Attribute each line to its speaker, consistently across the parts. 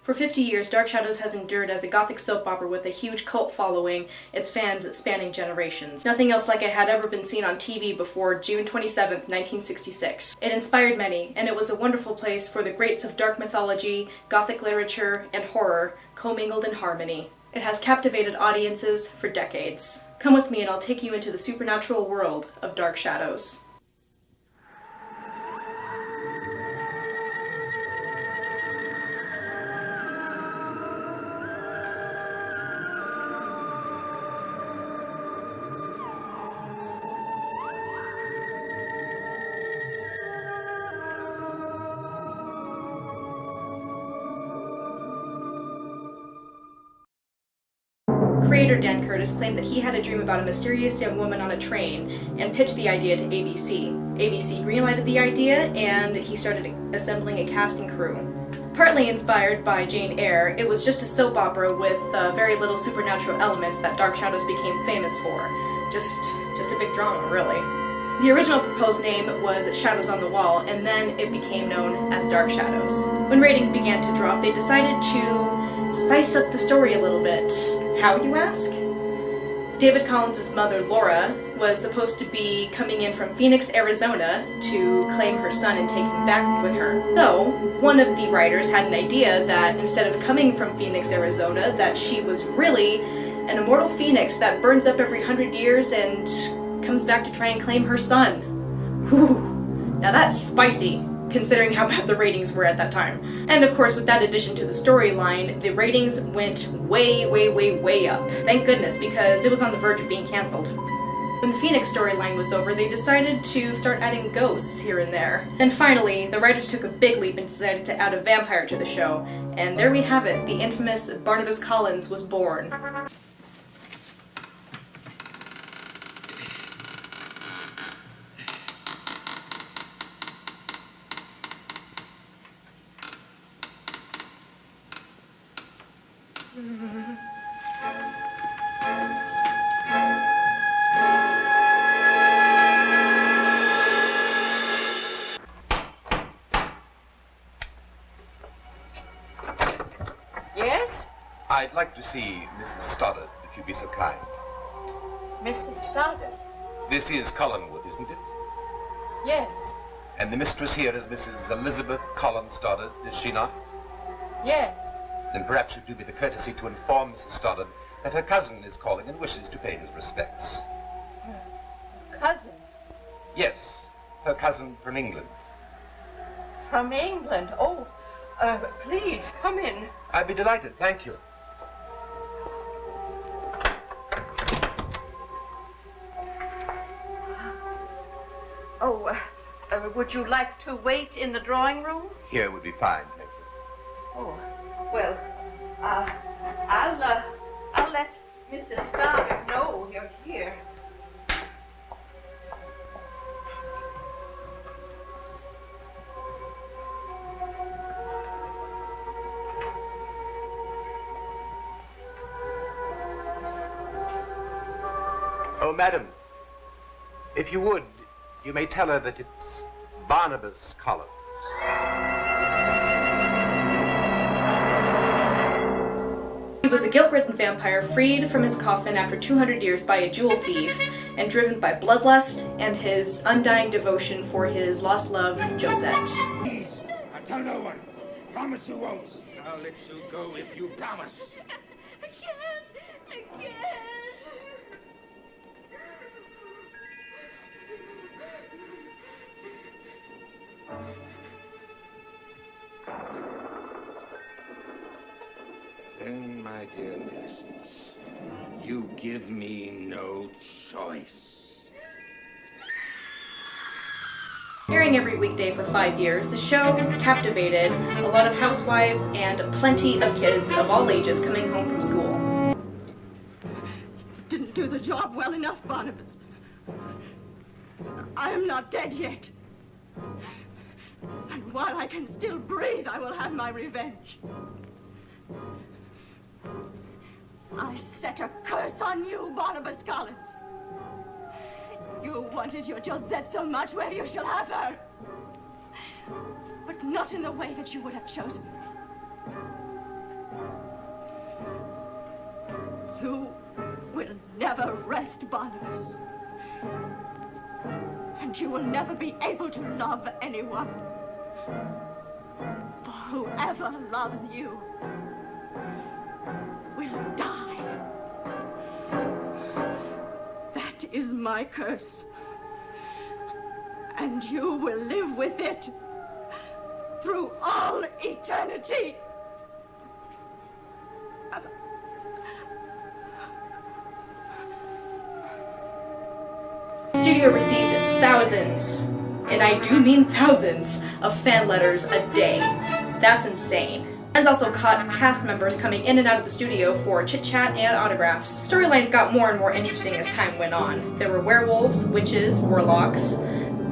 Speaker 1: For 50 years, Dark Shadows has endured as a gothic soap opera with a huge cult following, its fans spanning generations. Nothing else like it had ever been seen on TV before June 27th, 1966. It inspired many, and it was a wonderful place for the greats of dark mythology, gothic literature, and horror commingled in harmony. It has captivated audiences for decades. Come with me and I'll take you into the supernatural world of Dark Shadows. Creator Dan Curtis claimed that he had a dream about a mysterious young woman on a train and pitched the idea to ABC. ABC greenlighted the idea and he started assembling a cast and crew. Partly inspired by Jane Eyre, it was just a soap opera with very little supernatural elements that Dark Shadows became famous for. Just a big drama, really. The original proposed name was Shadows on the Wall, and then it became known as Dark Shadows. When ratings began to drop, they decided to spice up the story a little bit. How, you ask? David Collins' mother, Lara, was supposed to be coming in from Phoenix, Arizona to claim her son and take him back with her. So, one of the writers had an idea that instead of coming from Phoenix, Arizona, that she was really an immortal phoenix that burns up every 100 years and comes back to try and claim her son. Whew. Now that's spicy, considering how bad the ratings were at that time. And of course, with that addition to the storyline, the ratings went way, way, way, way up. Thank goodness, because it was on the verge of being cancelled. When the Phoenix storyline was over, they decided to start adding ghosts here and there. And finally, the writers took a big leap and decided to add a vampire to the show. And there we have it, the infamous Barnabas Collins was born.
Speaker 2: Yes?
Speaker 3: I'd like to see Mrs. Stoddard, if you'd be so kind.
Speaker 2: Mrs. Stoddard?
Speaker 3: This is Collinwood, isn't it?
Speaker 2: Yes.
Speaker 3: And the mistress here is Mrs. Elizabeth Collins Stoddard, is she not?
Speaker 2: Yes.
Speaker 3: Then perhaps you'd do me the courtesy to inform Mrs. Stoddard that her cousin is calling and wishes to pay his respects.
Speaker 2: Cousin?
Speaker 3: Yes, her cousin from England.
Speaker 2: From England? Oh, please, come in.
Speaker 3: I'd be delighted, thank you.
Speaker 2: Oh, would you like to wait in the drawing room?
Speaker 3: Here would be fine, thank you.
Speaker 2: Oh, well, I'll let Mrs. Stoddard know you're here.
Speaker 3: Oh, madam, if you would, you may tell her that it's Barnabas Collins.
Speaker 1: He was a guilt-ridden vampire freed from his coffin after 200 years by a jewel thief and driven by bloodlust and his undying devotion for his lost love, Josette.
Speaker 4: Please, tell no one. Promise you won't. I'll let you go if you promise.
Speaker 5: I can't.
Speaker 4: Then, my dear Millicent, you give me no choice.
Speaker 1: Airing every weekday for 5 years, the show captivated a lot of housewives and plenty of kids of all ages coming home from school.
Speaker 6: Didn't do the job well enough, Barnabas. I am not dead yet. And while I can still breathe, I will have my revenge. I set a curse on you, Barnabas Collins. You wanted your Josette so much, well, you shall have her. But not in the way that you would have chosen. You will never rest, Barnabas. And you will never be able to love anyone. For whoever loves you will die. That is my curse. And you will live with it through all eternity.
Speaker 1: The studio received thousands, and I do mean thousands, of fan letters a day. That's insane. Fans also caught cast members coming in and out of the studio for chit-chat and autographs. Storylines got more and more interesting as time went on. There were werewolves, witches, warlocks,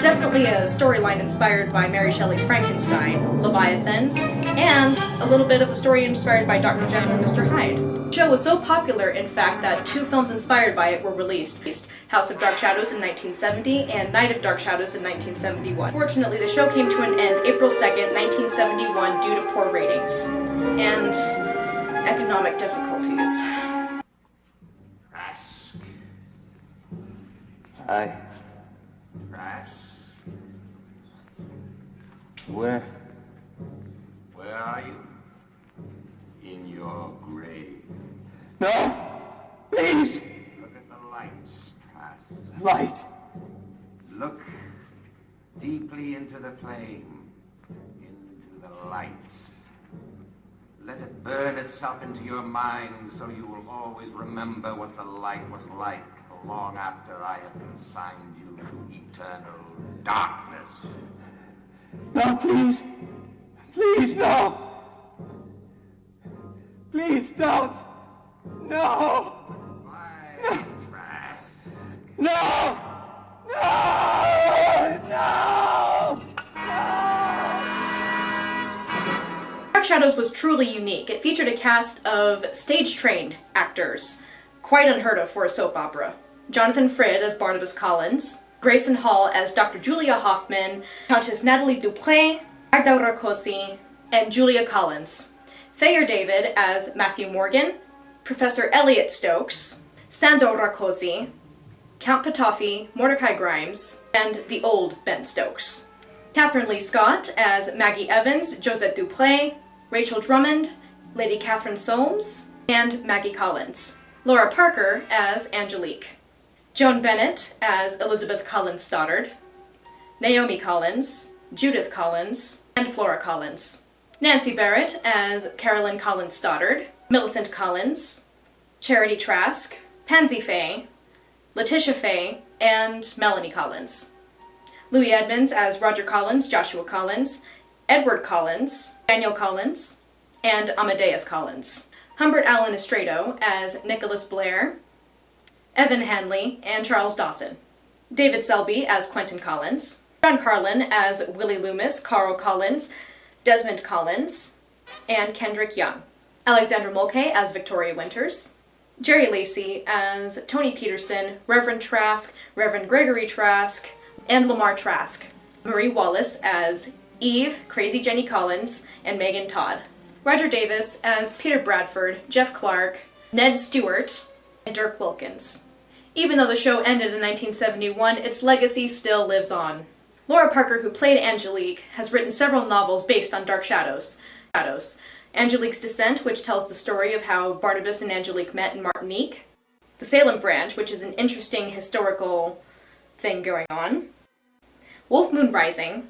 Speaker 1: definitely a storyline inspired by Mary Shelley's Frankenstein, Leviathans, and a little bit of a story inspired by Dr. Jekyll and Mr. Hyde. The show was so popular, in fact, that 2 films inspired by it were released. House of Dark Shadows in 1970 and Night of Dark Shadows in 1971. Fortunately, the show came to an end April 2nd, 1971 due to poor ratings and economic difficulties.
Speaker 4: Trask.
Speaker 7: Aye.
Speaker 4: Trask.
Speaker 7: Where?
Speaker 4: Where are you? In your grave.
Speaker 7: No! Please!
Speaker 4: Look at the lights, Trask.
Speaker 7: Light!
Speaker 4: Look deeply into the flame, into the lights. Let it burn itself into your mind so you will always remember what the light was like long after I have consigned you to eternal darkness.
Speaker 7: No, please! Please, no! Please don't! No!
Speaker 4: Why, Trask?
Speaker 7: No! No! No!
Speaker 1: Dark Shadows was truly unique. It featured a cast of stage-trained actors, quite unheard of for a soap opera. Jonathan Frid as Barnabas Collins, Grayson Hall as Dr. Julia Hoffman, Countess Natalie Dupré, Magda Rakosi, and Julia Collins. Thayer David as Matthew Morgan, Professor Elliot Stokes, Sando Rakosi, Count Petofi, Mordecai Grimes, and the old Ben Stokes. Catherine Lee Scott as Maggie Evans, Josette Dupré, Rachel Drummond, Lady Catherine Solmes, and Maggie Collins. Laura Parker as Angelique. Joan Bennett as Elizabeth Collins Stoddard, Naomi Collins, Judith Collins, and Flora Collins. Nancy Barrett as Carolyn Collins Stoddard, Millicent Collins, Charity Trask, Pansy Faye, Letitia Faye, and Melanie Collins. Louis Edmonds as Roger Collins, Joshua Collins, Edward Collins, Daniel Collins, and Amadeus Collins. Humbert Allen Estrado as Nicholas Blair, Evan Hanley, and Charles Dawson. David Selby as Quentin Collins, John Carlin as Willie Loomis, Carl Collins, Desmond Collins, and Kendrick Young. Alexandra Mulcahy as Victoria Winters, Jerry Lacey as Tony Peterson, Reverend Trask, Reverend Gregory Trask, and Lamar Trask. Marie Wallace as Eve, Crazy Jenny Collins, and Megan Todd. Roger Davis as Peter Bradford, Jeff Clark, Ned Stewart, and Dirk Wilkins. Even though the show ended in 1971, its legacy still lives on. Laura Parker, who played Angelique, has written several novels based on Dark Shadows. Angeliques Descent, which tells the story of how Barnabas and Angelique met in Martinique. The Salem Branch, which is an interesting historical thing going on. Wolf Moon Rising,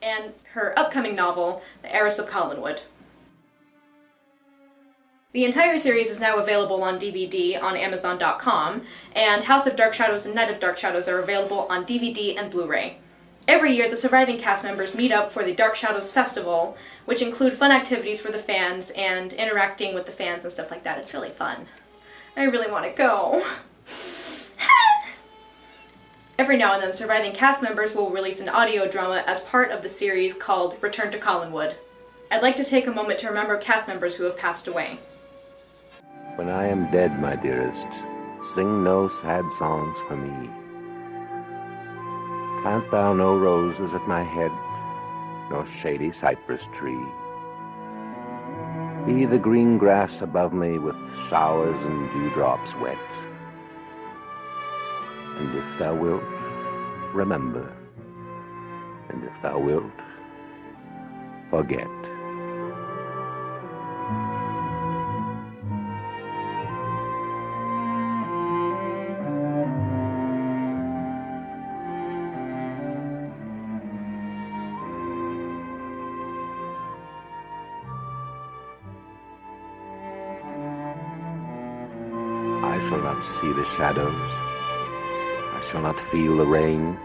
Speaker 1: and her upcoming novel, The Heiress of Collinwood. The entire series is now available on DVD on Amazon.com, and House of Dark Shadows and Night of Dark Shadows are available on DVD and Blu-ray. Every year, the surviving cast members meet up for the Dark Shadows Festival, which include fun activities for the fans and interacting with the fans and stuff like that. It's really fun. I really want to go. Every now and then, surviving cast members will release an audio drama as part of the series called Return to Collinwood. I'd like to take a moment to remember cast members who have passed away.
Speaker 8: When I am dead, my dearest, sing no sad songs for me. Plant thou no roses at my head, nor shady cypress tree. Be the green grass above me with showers and dewdrops wet. And if thou wilt, remember. And if thou wilt, forget. I shall not see the shadows. I shall not feel the rain.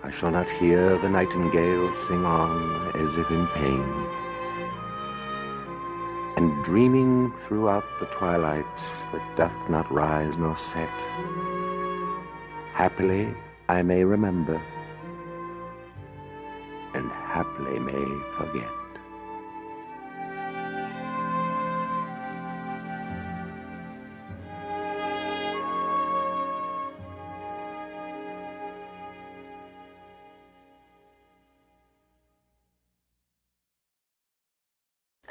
Speaker 8: I shall not hear the nightingale sing on as if in pain. And dreaming throughout the twilight that doth not rise nor set, happily I may remember, and happily may forget.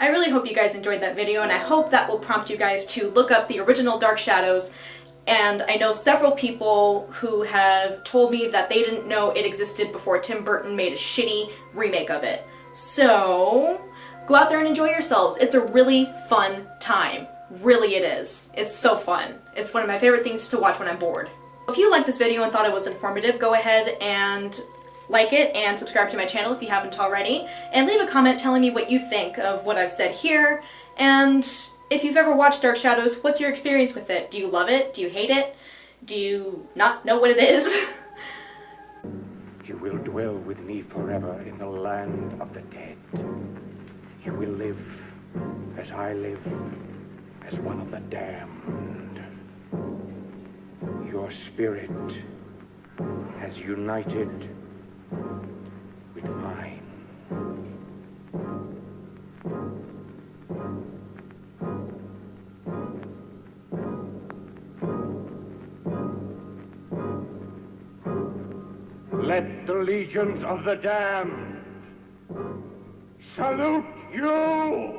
Speaker 1: I really hope you guys enjoyed that video, and I hope that will prompt you guys to look up the original Dark Shadows. And I know several people who have told me that they didn't know it existed before Tim Burton made a shitty remake of it. So go out there and enjoy yourselves. It's a really fun time. Really it is. It's so fun. It's one of my favorite things to watch when I'm bored. If you liked this video and thought it was informative, go ahead and like it and subscribe to my channel if you haven't already, and leave a comment telling me what you think of what I've said here. And if you've ever watched Dark Shadows, what's your experience with it? Do you love it? Do you hate it? Do you not know what it is?
Speaker 9: You will dwell with me forever in the land of the dead. You will live as I live, as one of the damned. Your spirit has united with mine. Let the legions of the damned salute you!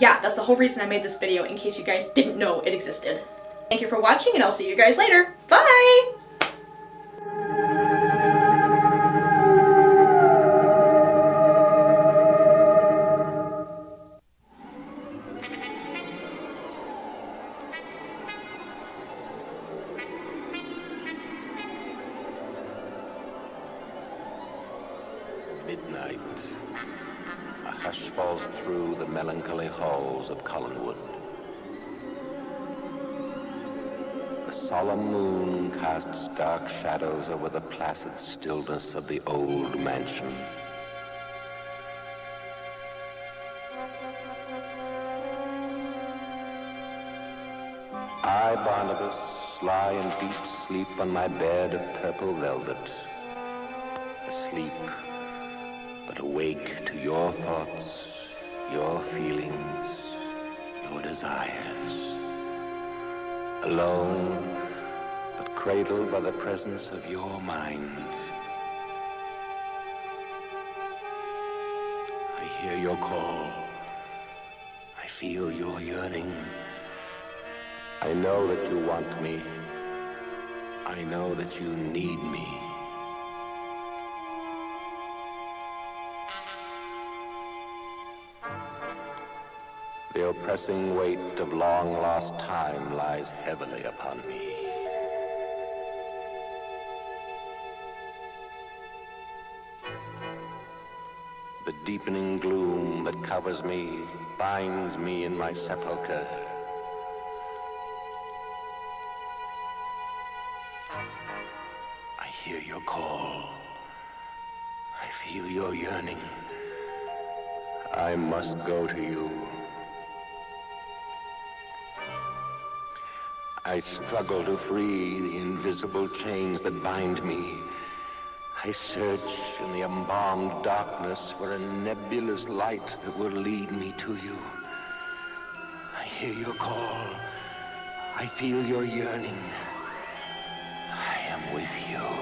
Speaker 1: Yeah, that's the whole reason I made this video, in case you guys didn't know it existed. Thank you for watching, and I'll see you guys later. Bye!
Speaker 8: Midnight. A hush falls through the melancholy halls of Collinwood. The solemn moon casts dark shadows over the placid stillness of the old mansion. I, Barnabas, lie in deep sleep on my bed of purple velvet, asleep, but awake to your thoughts, your feelings, your desires. Alone, but cradled by the presence of your mind. I hear your call. I feel your yearning. I know that you want me. I know that you need me. The oppressing weight of long-lost time lies heavily upon me. The deepening gloom that covers me binds me in my sepulcher. I hear your call. I feel your yearning. I must go to you. I struggle to free the invisible chains that bind me. I search in the embalmed darkness for a nebulous light that will lead me to you. I hear your call. I feel your yearning. I am with you.